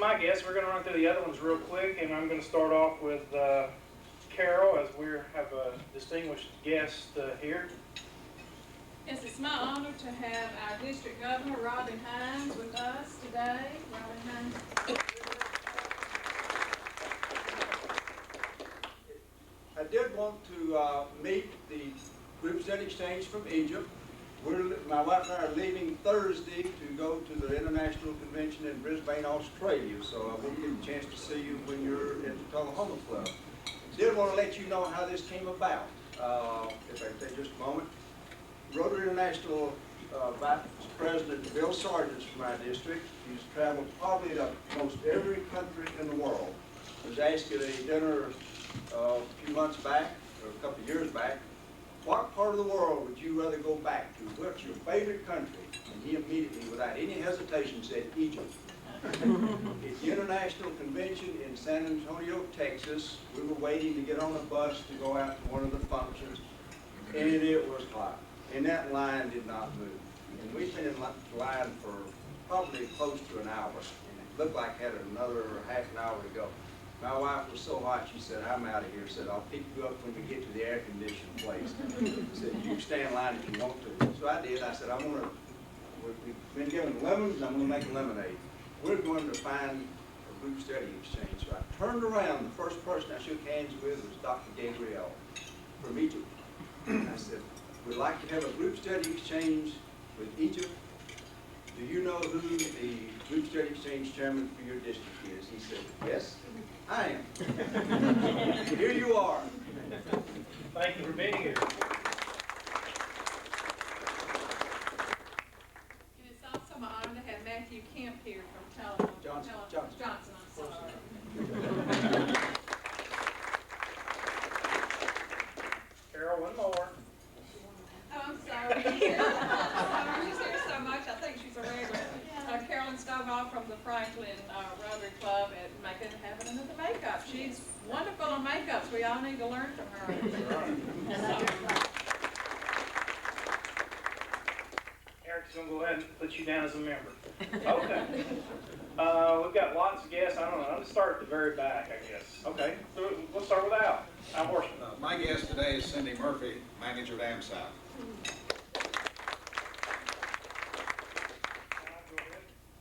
my guess. We're going to run through the other ones real quick, and I'm going to start off with Carol, as we have a distinguished guest here. Yes, it's my honor to have our District Governor, Robin Hines, with us today. Robin Hines. I did want to meet the group study exchange from Egypt. My wife and I are leaving Thursday to go to the International Convention in Brisbane, Australia, so I won't get a chance to see you when you're at the Tullahoma Club. Did want to let you know how this came about, if I can take just a moment. Rotary International Vice President Bill Sargent's from my district. He's traveled probably to most every country in the world. I was asked at a dinner a few months back, or a couple of years back, what part of the world would you rather go back to? What's your favorite country? And he immediately, without any hesitation, said Egypt. At the International Convention in San Antonio, Texas, we were waiting to get on a bus to go out to one of the functions, and it was hot. And that line did not move. And we've been in line for probably close to an hour, and it looked like it had another half an hour to go. My wife was so hot, she said, I'm out of here. Said, I'll pick you up when we get to the air-conditioned place. Said, you can stay in line if you want to. So I did. I said, we've been given lemons, I'm going to make lemonade. We're going to find a group study exchange. So I turned around. The first person I shook hands with was Dr. Gabrielle from Egypt. I said, we'd like to have a group study exchange with Egypt. Do you know who the group study exchange chairman for your district is? He said, yes, I am. Here you are. Thank you for being here. And it's also my honor to have Matthew Kemp here from Johnson, I'm sorry. Carol, one more. Oh, I'm sorry. She's here so much, I think she's a regular. Carolyn Stovall from the Franklin Rotary Club at making having another makeup. She's wonderful on makeups. We all need to learn from her. Eric's going to go ahead and put you down as a member. Okay. We've got lots of guests. I don't know. Let's start at the very back, I guess. Okay. So let's start with Al. Al Horseman. My guest today is Cindy Murphy, manager at AmSouth.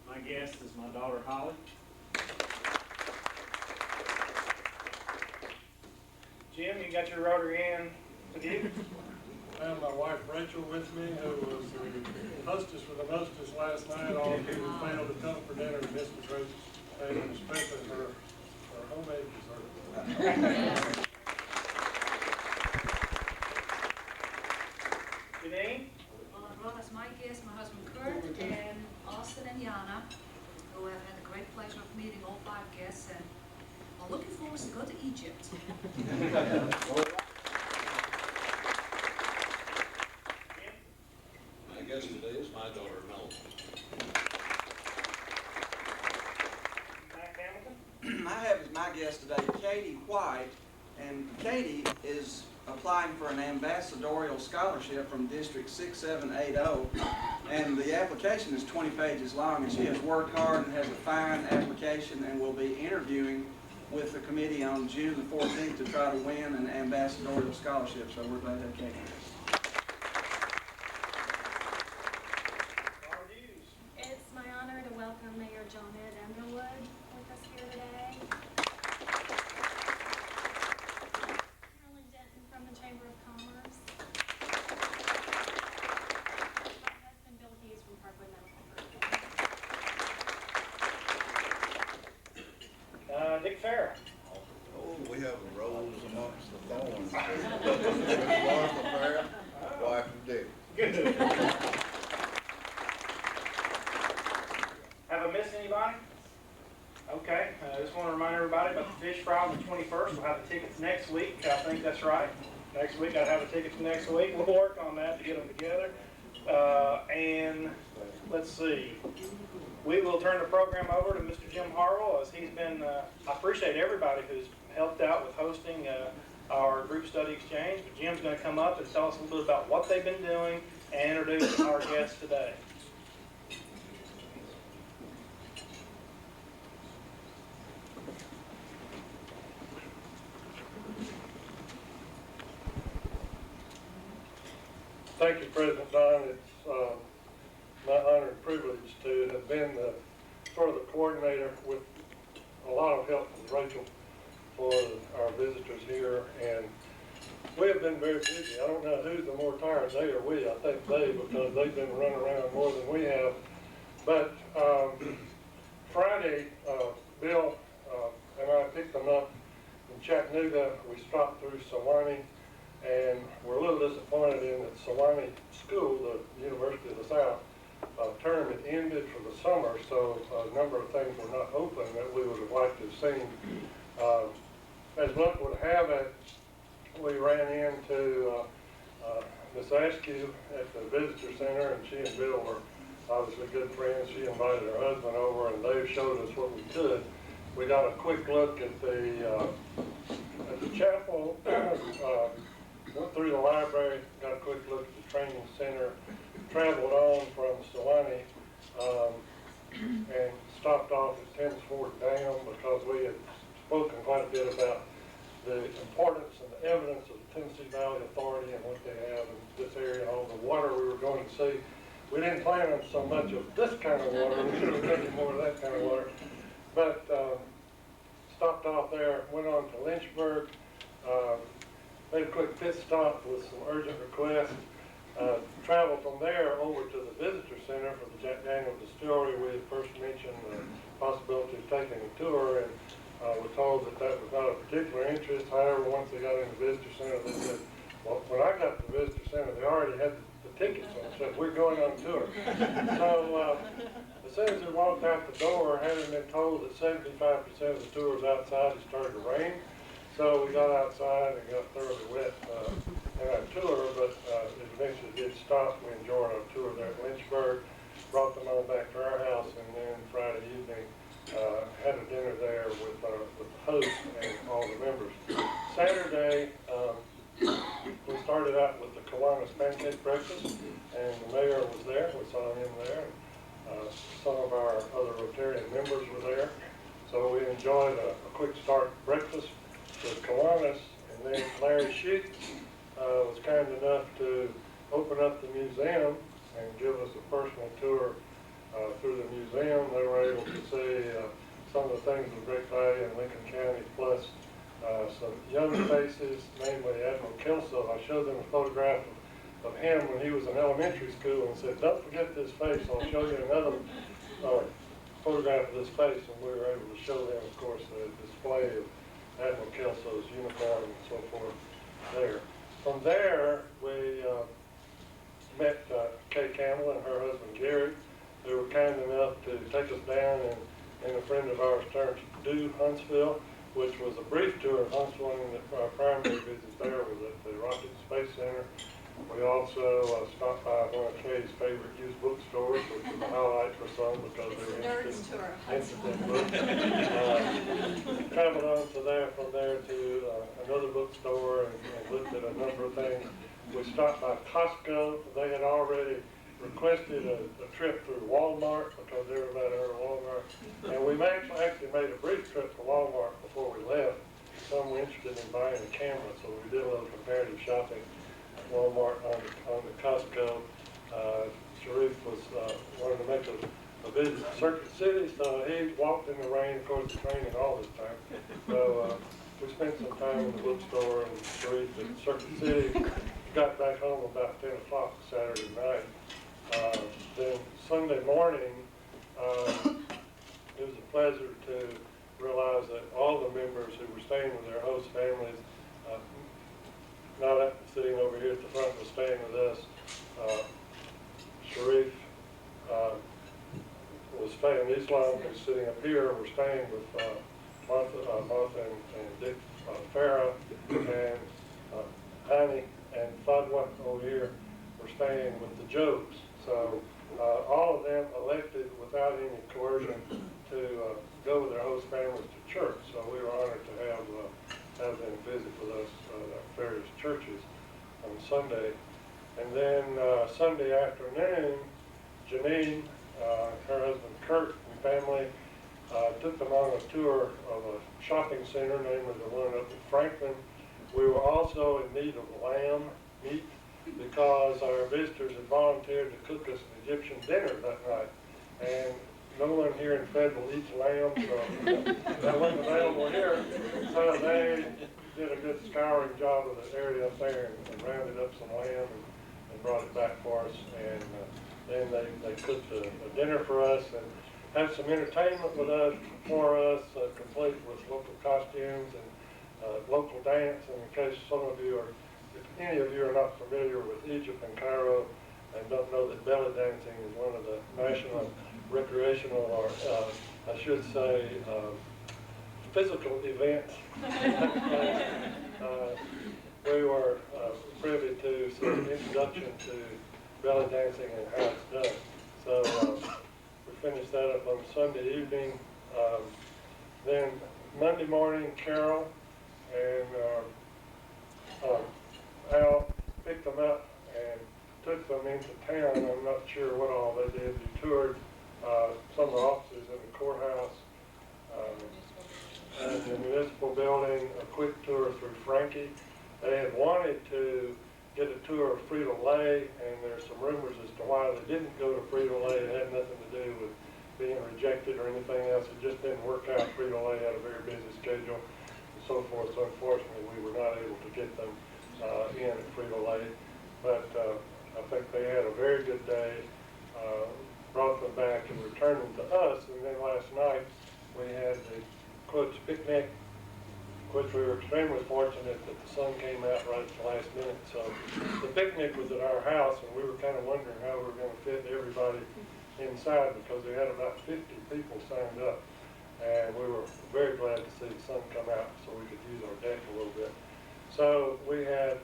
My guest is my daughter Holly. Jim, you got your Rotary in with you? I have my wife Rachel with me, who was the hostess for the mostest last night. All of you failed to come for dinner and missed Rachel's and especially her homemade dessert. Janine? Well, as my guests, my husband Kurt and Austin and Yana, who have had the great pleasure of meeting all 5 guests and are looking forward to go to Egypt. My guest today is my daughter Melanie. Matt Hamilton? I have as my guest today Katie White, and Katie is applying for an ambassadorial scholarship from District 6780, and the application is 20 pages long, and she has worked hard and has a fine application and will be interviewing with the committee on June the 14th to try to win an ambassadorial scholarship, so we're glad to have Katie. It's my honor to welcome Mayor John Ed Underwood with us here today. Carolyn Denton from the Chamber of Commerce. My husband Bill Hughes from Parkway Medical Group. Dick Farrell. Oh, we have a rose amongst the thorns. Martha Farrell, wife of Dick. Good. Have I missed anybody? Okay. I just want to remind everybody about the fish fry on the 21st. We'll have the tickets next week. I think that's right. Next week, I'll have the tickets next week. We'll work on that to get them together. And let's see. We will turn the program over to Mr. Jim Harwell, as he's been, I appreciate everybody who's helped out with hosting our group study exchange. But Jim's going to come up and tell us a little bit about what they've been doing and introduce our guests today. Thank you, President Don. It's my honor and privilege to have been the sort of the coordinator with a lot of help with Rachel for our visitors here, and we have been very busy. I don't know who's the more tired, they or we. I think they, because they've been running around more than we have. But Friday, Bill and I picked them up in Chattanooga. We stopped through Sewanee, and we're a little disappointed in that Sewanee School, the University of the South, term had ended for the summer, so a number of things were not open that we would have liked to have seen. As luck would have it, we ran into Miss Askew at the visitor center, and she and Bill were obviously good friends. She invited her husband over, and they showed us what we could. We got a quick look at the chapel, went through the library, got a quick look at the training center, traveled on from Sewanee, and stopped off at Thames Ford Dam because we had spoken quite a bit about the importance and the evidence of the Tennessee Valley Authority and what they have in this area, all the water we were going to see. We didn't plan on so much of this kind of water. We should have taken more of that kind of water. But stopped off there, went on to Lynchburg, made a quick pit stop with some urgent requests. Traveled from there over to the visitor center for the Jack Daniel Distillery. We had first mentioned the possibility of taking a tour, and we're told that that was not of particular interest. However, once they got in the visitor center, they said, well, when I got to the visitor center, they already had the tickets, and said, we're going on tour. So as soon as we walked out the door, having been told that 75% of the tour was outside, it started to rain. So we got outside and got thoroughly wet in our tour, but it eventually did stop. We enjoyed our tour there at Lynchburg, brought them on back to our house, and then Friday evening had a dinner there with the host and all the members. Saturday, we started out with the Kiwanis Pancake Breakfast, and the mayor was there. We saw him there. Some of our other Rotarian members were there. So we enjoyed a quick start breakfast with Kiwanis, and then Larry Sheets was kind enough to open up the museum and give us a personal tour through the museum. They were able to see some of the things of great value in Lincoln County, plus some young faces, namely Admiral Kelso. I showed them a photograph of him when he was in elementary school and said, don't forget this face, I'll show you another photograph of this face, and we were able to show them, of course, the display of Admiral Kelso's uniform and so forth there. From there, we met Kay Campbell and her husband Gary, who were kind enough to take us down and a friend of ours turned to Huntsville, which was a brief tour of Huntsville, and our primary visit there was at the Rocket Space Center. We also stopped by one of Kay's favorite used bookstores, which was a highlight for some because they were interested in books. Traveled on to there, from there to another bookstore and looked at a number of things. We stopped by Costco. They had already requested a trip through Walmart because they were about out of Walmart. And we actually made a brief trip to Walmart before we left. Some were interested in buying a camera, so we did a little comparative shopping at Walmart on the Costco. Sharif was wanted to make a visit to Circuit City, so he walked in the rain. Of course, it's raining all this time. So we spent some time in the bookstore and Sharif at Circuit City. Got back home about 10 o'clock Saturday night. Then Sunday morning, it was a pleasure to realize that all the members who were staying with their host families, not sitting over here at the front, but staying with us. Sharif was staying, Islam who's sitting up here, we're staying with Martha and Dick Farah, and Honey and Fadwa over here were staying with the Jobs. So all of them elected without any coercion to go with their host families to church. So we were honored to have them visit with us at various churches on Sunday. And then Sunday afternoon, Janine, her husband Kurt, and family took them on a tour of a shopping center, namely the one up in Franklin. We were also in need of lamb meat, because our visitors had volunteered to cook us an Egyptian dinner that night. And no one here in Fayetteville eats lamb, so that wasn't available here. So they did a good scouring job of the area up there and rounded up some lamb and brought it back for us. And then they cooked a dinner for us and had some entertainment with us, for us, complete with local costumes and local dance. And in case some of you are, if any of you are not familiar with Egypt and Cairo and don't know that belly dancing is one of the national recreational, or I should say, physical events. We were privy to some introduction to belly dancing and how it's done. So we finished that up on Sunday evening. Then Monday morning, Carol and Al picked them up and took them into town. I'm not sure what all they did. We toured some of the offices in the courthouse, and the municipal building, a quick tour through Frankie. They had wanted to get a tour of Frito-Lay, and there's some rumors as to why they didn't go to Frito-Lay. It had nothing to do with being rejected or anything else. It just didn't work out. Frito-Lay had a very busy schedule and so forth. So unfortunately, we were not able to get them in at Frito-Lay. But I think they had a very good day. Brought them back and returned them to us. And then last night we had the Quotes picnic, which we were extremely fortunate that the sun came out right at the last minute. So the picnic was at our house, and we were kind of wondering how we were going to fit everybody inside because we had about 50 people signed up. And we were very glad to see the sun come out so we could use our deck a little bit. So we had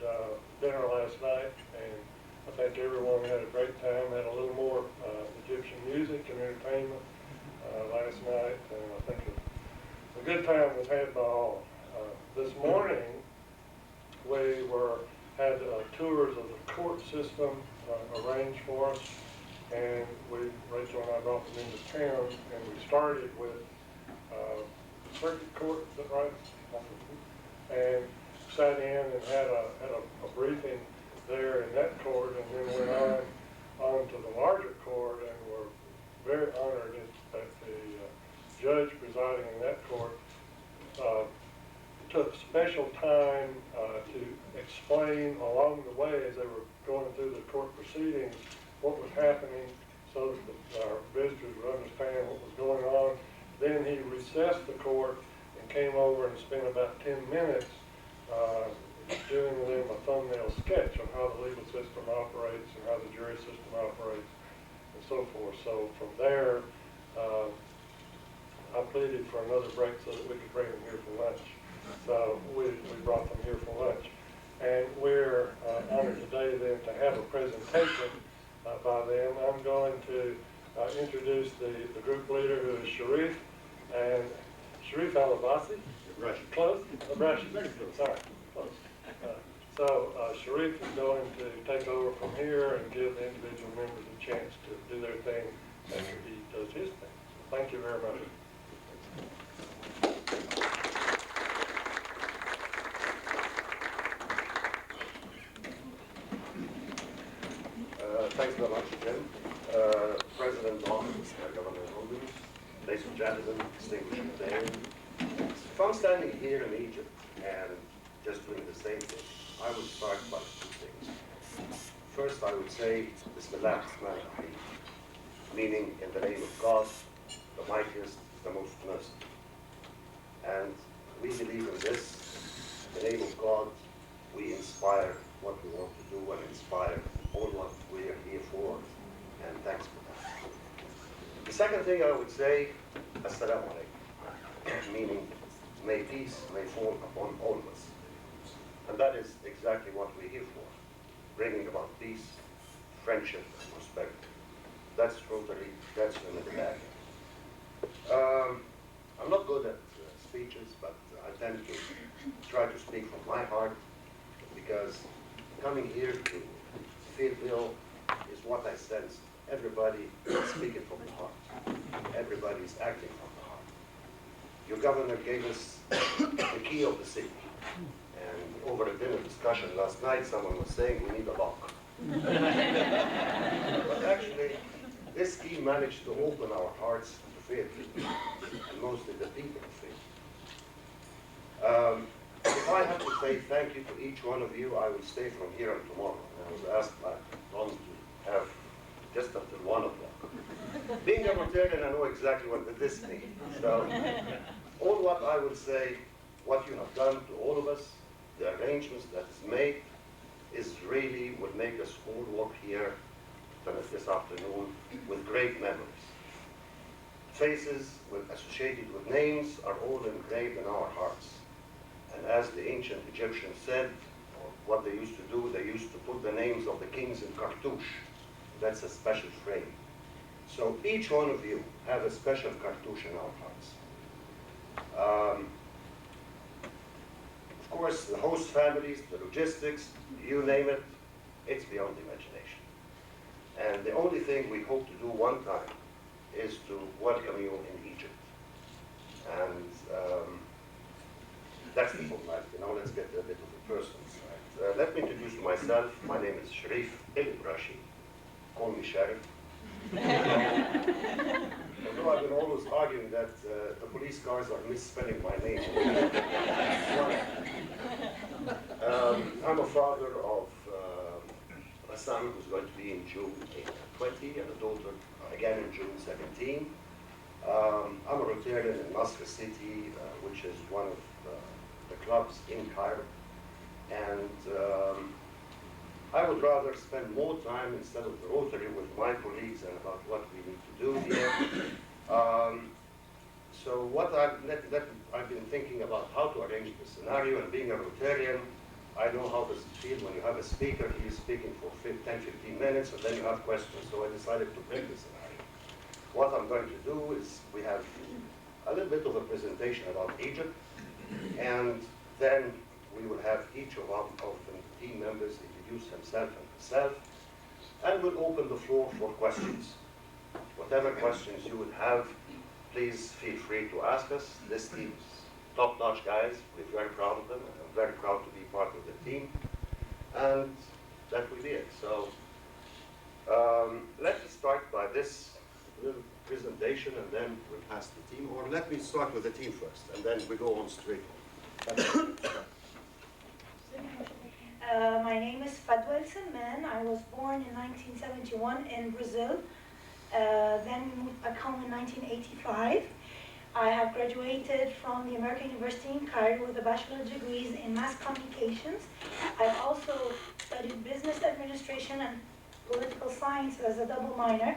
dinner last night, and I think everyone had a great time, had a little more Egyptian music and entertainment last night, and I think a good time was had by all. This morning, we had tours of the court system arranged for us, and Rachel and I brought them into town, and we started with the circuit court, is that right? And sat in and had a briefing there in that court, and then went on to the larger court, and were very honored that the judge presiding in that court took special time to explain along the way as they were going through the court proceedings what was happening so that our visitors would understand what was going on. Then he recessed the court and came over and spent about 10 minutes doing them a thumbnail sketch of how the legal system operates and how the jury system operates and so forth. So from there, I pleaded for another break so that we could bring them here for lunch. So we brought them here for lunch. And we're honored today then to have a presentation by them. I'm going to introduce the group leader, who is Sharif, and Sharif Al-Abbasi. Close? Abrashi. Sorry, close. So Sharif is going to take over from here and give the individual members a chance to do their thing after he does his thing. Thank you very much. Thanks very much, Jim. President Don, Governor Hogan, ladies and gentlemen, distinguished day. If I'm standing here in Egypt and just doing the same thing, I would start by two things. First, I would say, Bismillah ar-Rahman ar-Rahim, meaning in the name of God, the mightiest, the most merciful. And we believe in this, in the name of God, we inspire what we want to do and inspire all what we are here for, and thanks for that. The second thing I would say, Assalamu alaikum, meaning may peace may fall upon all of us. And that is exactly what we're here for, bringing about peace, friendship, and prosperity. That's in the bag. I'm not good at speeches, but I tend to try to speak from my heart, because coming here to Fayetteville is what I sense. Everybody is speaking from the heart. Everybody is acting from the heart. Your governor gave us the key of the city, and over a dinner discussion last night, someone was saying we need a lock. But actually, this scheme managed to open our hearts to Fayetteville, and mostly the people of Fayetteville. If I have to say thank you to each one of you, I will stay from here until tomorrow. I was asked by Don to have just until 1 o'clock. Being a Rotarian, I know exactly what this means. So, all what I will say, what you have done to all of us, the arrangements that is made, is really what make us all walk here this afternoon with great memories. Faces associated with names are all engraved in our hearts. And as the ancient Egyptians said, or what they used to do, they used to put the names of the kings in cartouche. That's a special frame. So each one of you have a special cartouche in our hearts. Of course, the host families, the logistics, you name it, it's beyond imagination. And the only thing we hope to do one time is to welcome you in Egypt. And that's the whole life, let's get a bit of the personal side. Let me introduce myself. My name is Sharif El-Brashi. Call me Sharif. Although I've been always arguing that the police cars are misspelling my name. I'm a father of a son who's going to be in June 20 and a daughter again in June 17. I'm a Rotarian in Nasr City, which is one of the clubs in Cairo. And I would rather spend more time instead of the Rotary with my colleagues and about what we need to do here. So what I've been thinking about how to arrange the scenario, and being a Rotarian, I know how does it feel when you have a speaker, he is speaking for 10, 15 minutes, and then you have questions. So I decided to break the scenario. What I'm going to do is we have a little bit of a presentation about Egypt, and then we will have each of the team members introduce himself and herself, and we'll open the floor for questions. Whatever questions you would have, please feel free to ask us. This team is top-notch guys. We're very proud of them, and I'm very proud to be part of the team. And that will be it. So let me start by this little presentation, and then we'll pass the team. Or let me start with the team first, and then we go on straight. My name is Fayetteville Rotary. I was born in 1971 in Brazil. Then we moved back home in 1985. I have graduated from the American University in Cairo with a bachelor's degrees in mass communications. I've also studied business administration and political science as a double minor.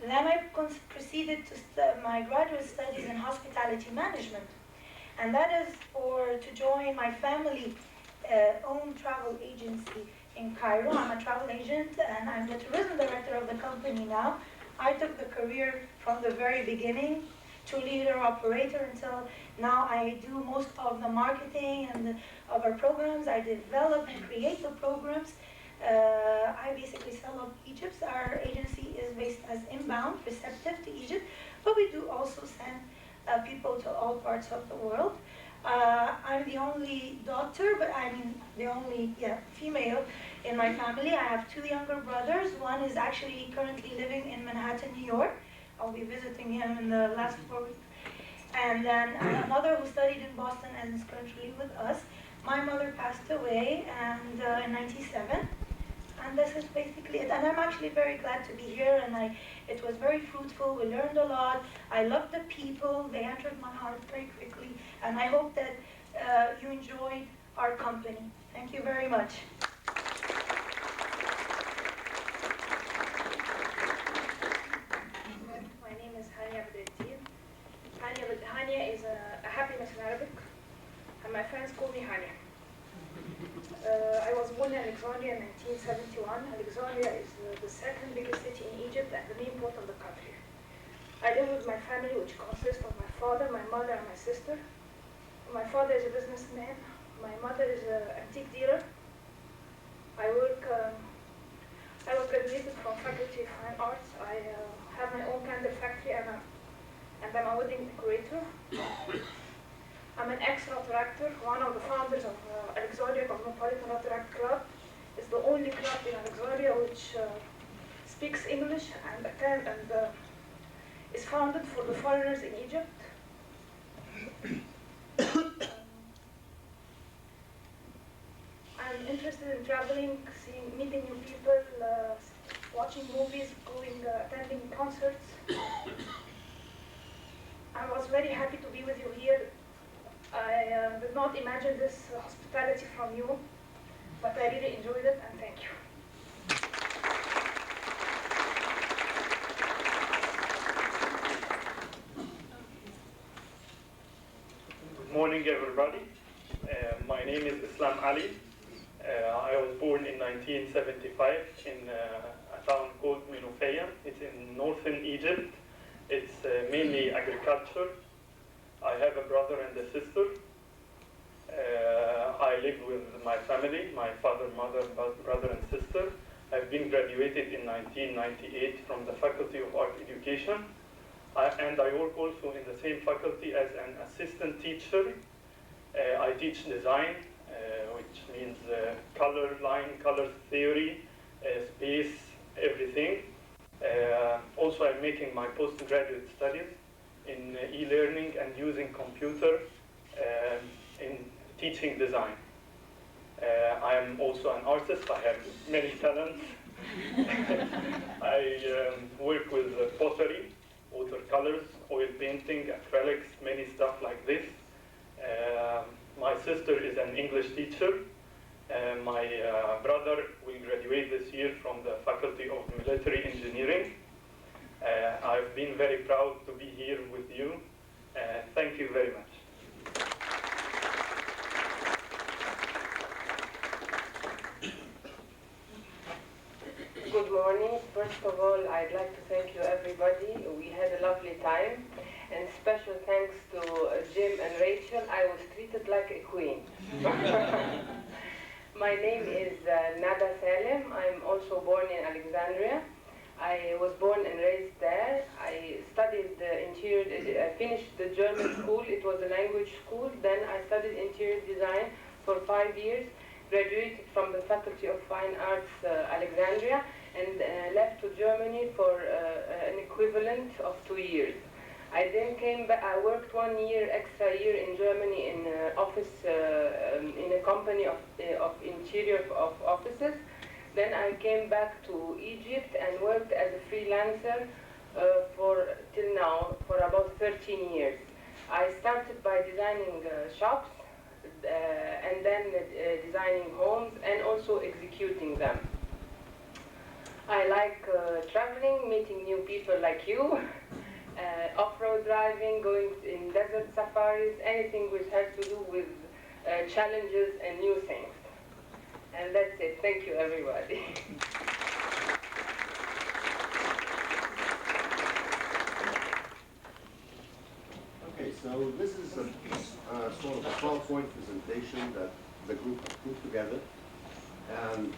Then I proceeded to my graduate studies in hospitality management. And that is to join my family own travel agency in Cairo. I'm a travel agent and I'm the tourism director of the company now. I took the career from the very beginning to leader operator until now. I do most of the marketing and of our programs. I develop and create the programs. I basically sell up Egypt. Our agency is based as inbound, receptive to Egypt, but we do also send people to all parts of the world. I'm the only daughter, but I mean the only female in my family. I have 2 younger brothers. One is actually currently living in Manhattan, New York. I'll be visiting him in the last 4 weeks. And then another who studied in Boston and is currently with us. My mother passed away and in '97. And this is basically it. And I'm actually very glad to be here, and it was very fruitful. We learned a lot. I loved the people. They entered my heart very quickly. And I hope that you enjoyed our company. Thank you very much. My name is Hania Abdeldin. Hania is a happiness in Arabic, and my friends call me Hania. I was born in Alexandria in 1971. Alexandria is the second biggest city in Egypt and the main port of the country. I live with my family, which consists of my father, my mother, and my sister. My father is a businessman. My mother is an antique dealer. I was graduated from Faculty of Fine Arts. I have my own candle factory, and I'm a wedding decorator. I'm an ex-Rotary actor, one of the founders of Alexandria Metropolitan Rotary Club. It's the only club in Alexandria which speaks English and is founded for the foreigners in Egypt. I'm interested in traveling, meeting new people, watching movies, attending concerts. I was very happy to be with you here. I did not imagine this hospitality from you, but I really enjoyed it, and thank you. Good morning, everybody. My name is Islam Ali. I was born in 1975 in a town called Minufeya. It's in northern Egypt. It's mainly agriculture. I have a brother and a sister. I live with my family, my father, mother, brother, and sister. I've been graduated in 1998 from the Faculty of Art Education. And I work also in the same faculty as an assistant teacher. I teach design, which means color line, color theory, space, everything. Also, I'm making my postgraduate studies in e-learning and using computer in teaching design. I am also an artist. I have many talents. I work with pottery, watercolors, oil painting, acrylics, many stuff like this. My sister is an English teacher. My brother will graduate this year from the Faculty of Military Engineering. I've been very proud to be here with you. Thank you very much. Good morning. First of all, I'd like to thank you, everybody. We had a lovely time. And special thanks to Jim and Rachel. I was treated like a queen. My name is Nada Salem. I'm also born in Alexandria. I was born and raised there. I studied I finished the German school. It was a language school. Then I studied interior design for 5 years, graduated from the Faculty of Fine Arts, Alexandria, and left to Germany for an equivalent of 2 years. I then came back. I worked 1 year, extra year in Germany in office in a company of interior of offices. Then I came back to Egypt and worked as a freelancer till now for about 13 years. I started by designing shops and then designing homes and also executing them. I like traveling, meeting new people like you. Off-road driving, going in desert safaris, anything which has to do with challenges and new things. And that's it. Thank you, everybody. Okay, so this is a sort of a PowerPoint presentation that the group has put together. And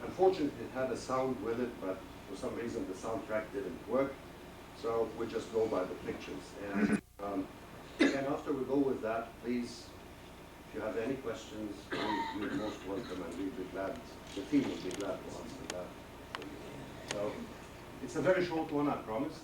unfortunately, it had a sound with it, but for some reason the soundtrack didn't work. So we just go by the pictures. And again, after we go with that, please, if you have any questions, you're most welcome, and we'd be glad, the team would be glad to answer that. So it's a very short one, I promise.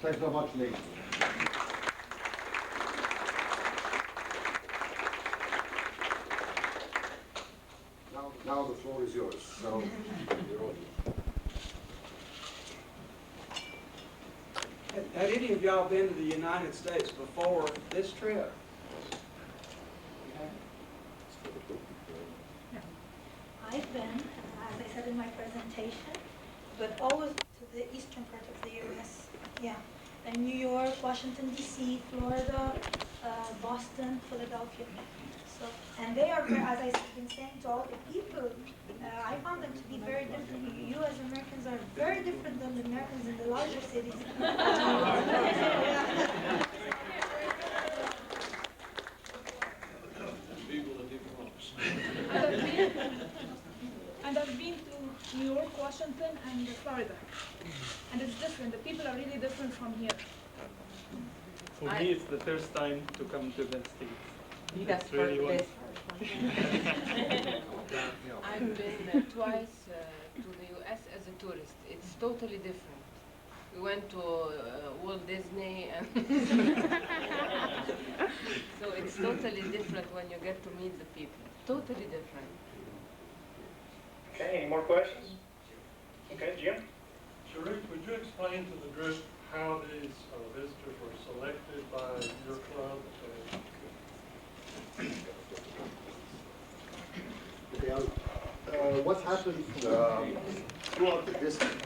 Thanks so much, Lee. Now the floor is yours. So, you're on. Had any of y'all been to the United States before this trip? I've been, as I said in my presentation, but always to the eastern part of the U.S. Yeah, and New York, Washington D.C., Florida, Boston, Philadelphia. So, and they are, as I've been saying to all the people, I found them to be very different. You as Americans are very different than the Americans in the larger cities. And I've been to New York, Washington, and Florida. And it's different. The people are really different from here. For me, it's the first time to come to the States. That's It's really wonderful. I've been twice to the U.S. as a tourist. It's totally different. We went to Walt Disney, and so it's totally different when you get to meet the people. Totally different. Okay, any more questions? Okay, Jim? Sharif, would you explain to the group how these visitors were selected by your club? Okay, what happened throughout the district,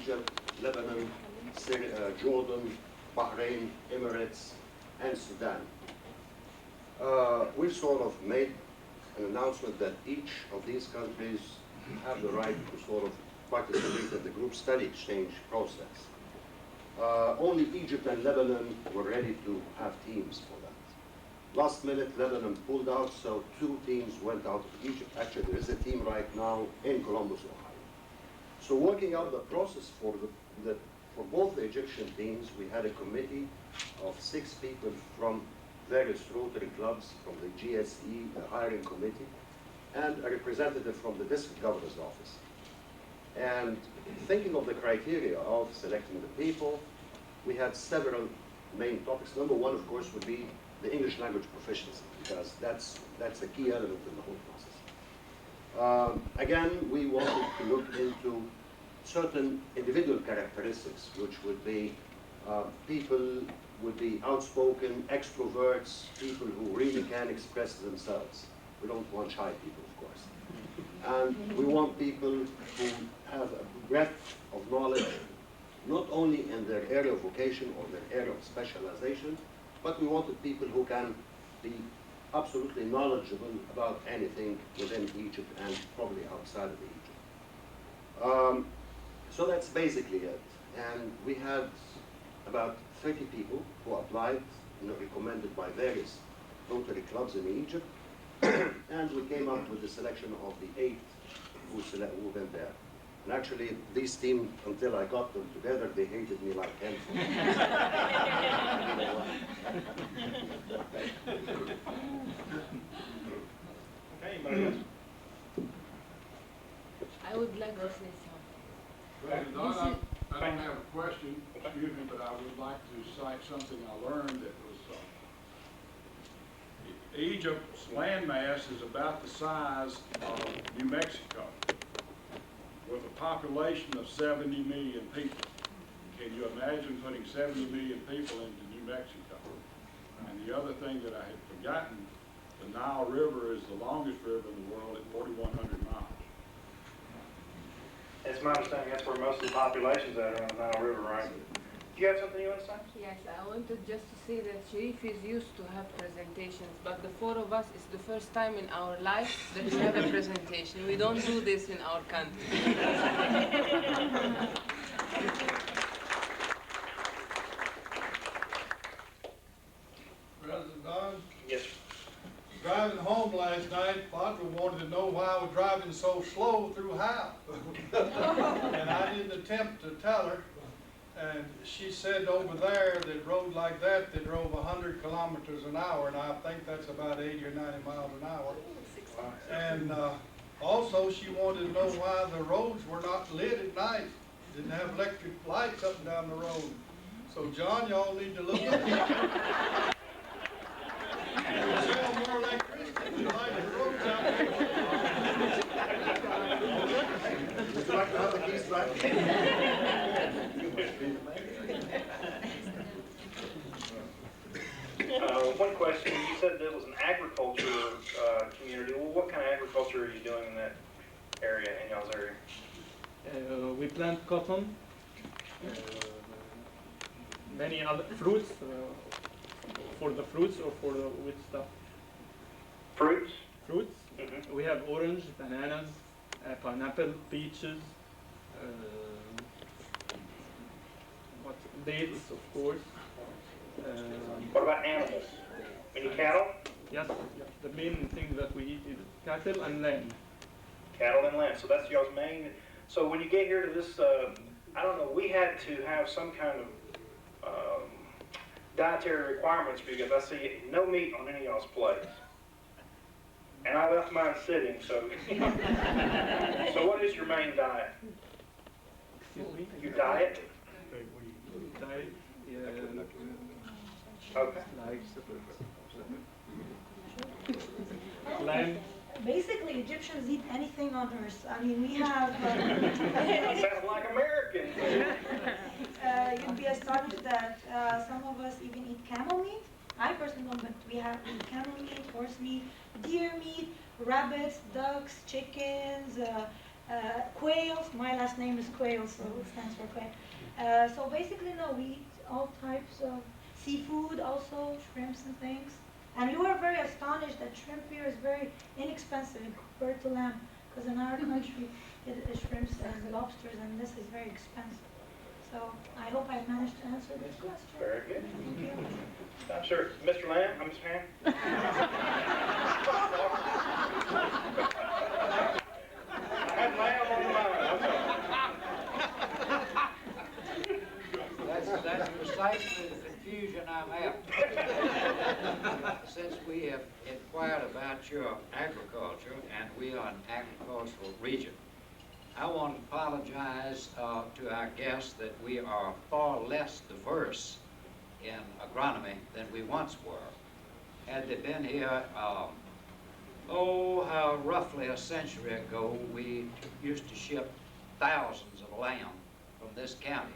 Egypt, Lebanon, Syria, Jordan, Bahrain, Emirates, and Sudan. We sort of made an announcement that each of these countries have the right to sort of participate in the group study exchange process. Only Egypt and Lebanon were ready to have teams for that. Last minute, Lebanon pulled out, so 2 teams went out of Egypt. Actually, there is a team right now in Columbus, Ohio. So working out the process for both the Egyptian teams, we had a committee of 6 people from various Rotary clubs, from the GSE, the hiring committee, and a representative from the district governor's office. And thinking of the criteria of selecting the people, we had several main topics. Number one, of course, would be the English language proficiency, because that's a key element in the whole process. Again, we wanted to look into certain individual characteristics, which would be people would be outspoken, extroverts, people who really can express themselves. We don't want shy people, of course. And we want people who have a breadth of knowledge, not only in their area of vocation or their area of specialization, but we wanted people who can be absolutely knowledgeable about anything within Egypt and probably outside of Egypt. So that's basically it. And we had about 30 people who applied, recommended by various Rotary clubs in Egypt. And we came up with the selection of the 8 who went there. And actually, this team, until I got them together, they hated me like hell. Okay, anybody else? I would like to say something. President, I don't have a question, excuse me, but I would like to cite something I learned that was Egypt's landmass is about the size of New Mexico, with a population of 70 million people. Can you imagine putting 70 million people into New Mexico? And the other thing that I had forgotten, the Nile River is the longest river in the world at 4,100 miles. It's my understanding that's where most of the population's at, around the Nile River, right? Do you have something you want to say? Yes, I wanted just to say that Sharif is used to have presentations, but the 4 of us, it's the first time in our life that we have a presentation. We don't do this in our country. President Don? Yes, Driving home last night, Barbara wanted to know why I was driving so slow through Howe. And I didn't attempt to tell her. And she said over there that road like that, they drove 100 kilometers an hour, and I think that's about 80 or 90 miles an hour. And also she wanted to know why the roads were not lit at night. Didn't have electric lights up and down the road. So John, y'all need to look at it. Sell more electricity to light the roads out there. Would you like to have the keys back? One question, you said there was an agriculture community. Well, what kind of agriculture are you doing in that area, in y'all's area? We plant cotton, many other fruits, for the fruits or for the with stuff. Fruits? Fruits. Mm-hmm. We have orange, bananas, pineapple, peaches, dates, of course. What about animals? Any cattle? Yes, the main thing that we eat is cattle and lamb. Cattle and lamb. So that's y'all's main. So when you get here to this, I don't know, we had to have some kind of dietary requirements because I see no meat on any of y'all's plates. And I left mine sitting, so. So what is your main diet? Excuse me? Your diet? Diet, Okay. like lamb. Basically, Egyptians eat anything on earth. I mean, we have. Sounds like Americans. You'd be astonished that some of us even eat camel meat. I personally don't, but we have camel meat, horse meat, deer meat, rabbits, ducks, chickens, Quails, my last name is Quail, so it stands for quail. So basically, no, we eat all types of seafood, also shrimps and things. And we were very astonished that shrimp here is very inexpensive compared to lamb, because in our country, it is shrimps and lobsters, and this is very expensive. So I hope I managed to answer this question. Very good. Thank you. I'm sure. Mr. Lamb, I'm Mr. Ham. I had lamb on the mind. I'm sorry. That's precisely the confusion I'm after. Since we have inquired about your agriculture, and we are an agricultural region, I want to apologize to our guests that we are far less diverse in agronomy than we once were. Had they been here, roughly a century ago, we used to ship thousands of lamb from this county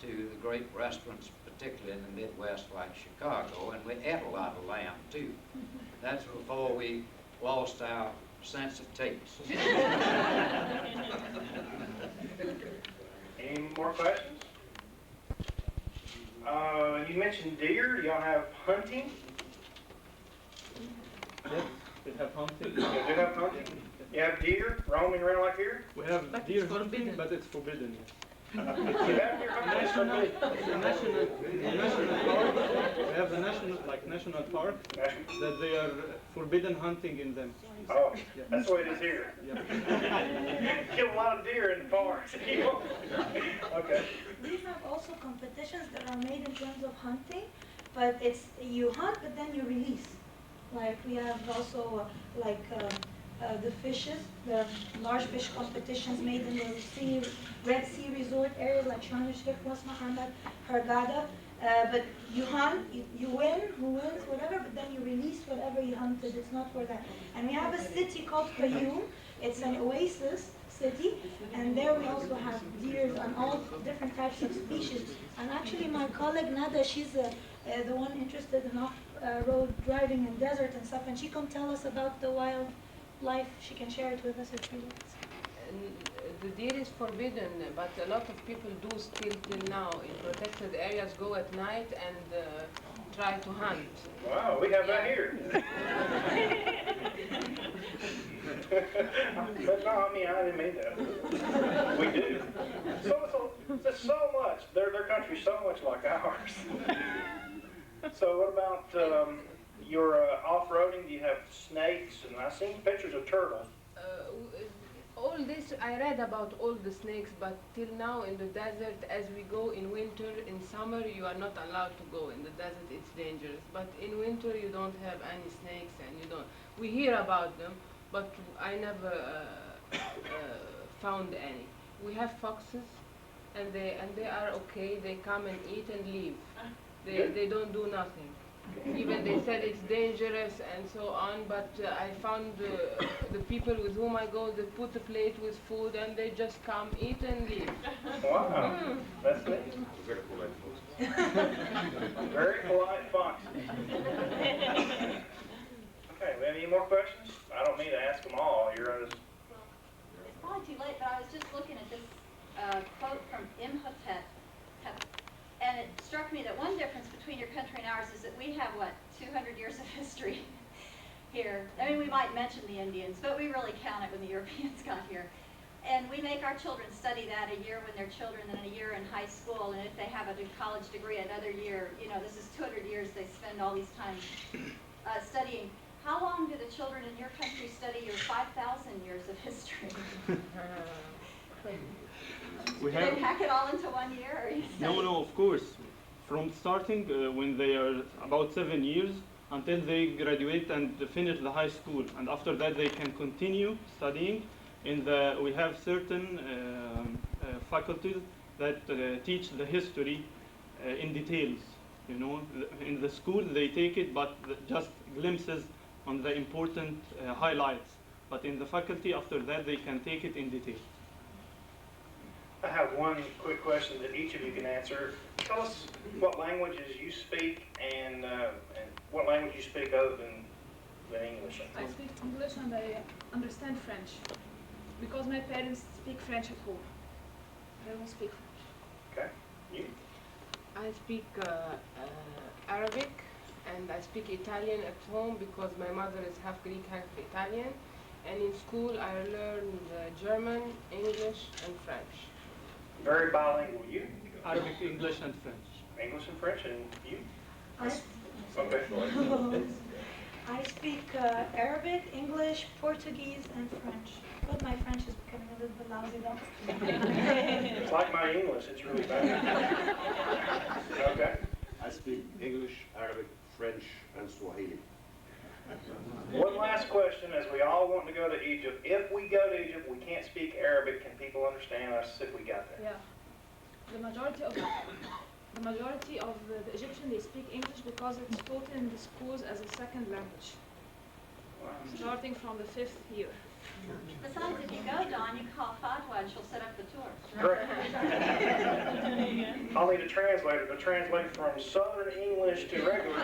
to the great restaurants, particularly in the Midwest like Chicago, and we ate a lot of lamb too. That's before we lost our sense of taste. Any more questions? You mentioned deer. Do y'all have hunting? Yes, we have hunting. You do have hunting? You have deer roaming around like here? We have deer hunting, but it's forbidden. You have deer hunting? National park. We have the national park that they are forbidden hunting in them. Oh, that's the way it is here. Yeah. Kill a lot of deer in the forest. Okay. We have also competitions that are made in terms of hunting, but it's you hunt, but then you release. Like we have also the fishes, the large fish competitions made in the Red Sea resort areas like Sharm el-Sheikh, Ras Muhammad, Hurghada. But you hunt, you win, who wins, whatever, but then you release whatever you hunted. It's not for that. And we have a city called Fayoum. It's an oasis city, and there we also have deer and all different types of species. And actually my colleague Nada, she's the one interested in off-road driving in desert and stuff, and she can tell us about the wildlife. She can share it with us if she wants. The deer is forbidden, but a lot of people do still till now in protected areas go at night and try to hunt. Wow, we have that here. But no, I mean, I didn't mean that. We do. There's so much. Their country's so much like ours. So what about your off-roading? Do you have snakes? And I've seen pictures of turtles. All this, I read about all the snakes, but till now in the desert, as we go in winter, in summer, you are not allowed to go in the desert, it's dangerous. But in winter, you don't have any snakes, and you don't. We hear about them, but I never found any. We have foxes, and they are okay. They come and eat and leave. They don't do nothing. Even they said it's dangerous and so on, but I found the people with whom I go, they put a plate with food and they just come, eat and leave. Wow, that's neat. Very polite folks. Very polite fox. Okay, we have any more questions? I don't mean to ask them all. You're on this. It's probably too late, but I was just looking at this quote from Imhotep. And it struck me that one difference between your country and ours is that we have, 200 years of history here. I mean, we might mention the Indians, but we really count it when the Europeans got here. And we make our children study that a year when they're children, and a year in high school, and if they have a college degree, another year. You know, this is 200 years they spend all these time studying. How long do the children in your country study your 5,000 years of history? Do they pack it all into 1 year? Or No, of course. From starting when they are about 7 years until they graduate and finish the high school. And after that they can continue studying. We have certain faculties that teach the history in details. You know, in the school they take it, but just glimpses on the important highlights. But in the faculty, after that, they can take it in detail. I have one quick question that each of you can answer. Tell us what languages you speak and what language you speak other than English. I speak English and I understand French. Because my parents speak French at home. They don't speak French. Okay, you? I speak Arabic and I speak Italian at home because my mother is half Greek, half Italian. And in school I learned German, English, and French. Very bilingual. You? Arabic, English, and French. English and French, and you? I, Okay. I speak Arabic, English, Portuguese, and French. But my French is becoming a little bit lousy though. It's like my English, it's really bad. Okay. I speak English, Arabic, French, and Swahili. One last question, as we all want to go to Egypt. If we go to Egypt, we can't speak Arabic. Can people understand us if we got there? Yeah. The majority of the Egyptians, they speak English because it's taught in the schools as a second language. Wow. Starting from the 5th year. Besides, if you go, Dawn, you call Fatwa and she'll set up the tour. Correct. I'll need a translator to translate from Southern English to regular.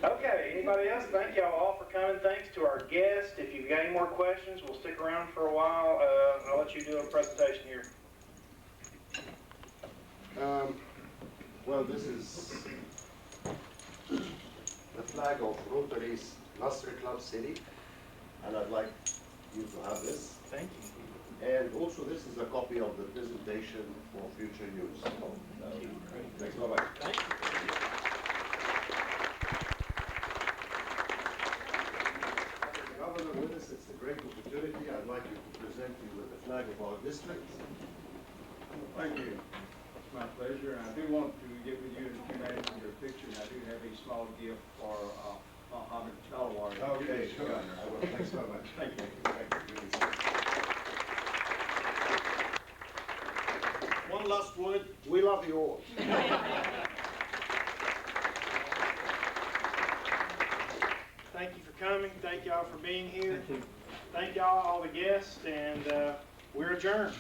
Okay, anybody else? Thank y'all all for coming. Thanks to our guests. If you've got any more questions, we'll stick around for a while. I'll let you do a presentation here. Well, this is the flag of Rotary's Rotary Club City, and I'd like you to have this. Thank you. And also, this is a copy of the presentation for future use. Thanks, bye-bye. Thank you. Governor with us, it's a great opportunity. I'd like you to present you with the flag of our district. Thank you. It's my pleasure. And I do want to get with you in a few minutes for your picture. And I do have a small gift for Mohammed Talawar. Okay, sure. I will. Thanks so much. Thank you. One last word. We love you all. Thank you for coming. Thank y'all for being here. Thank y'all, all the guests, and we're adjourned.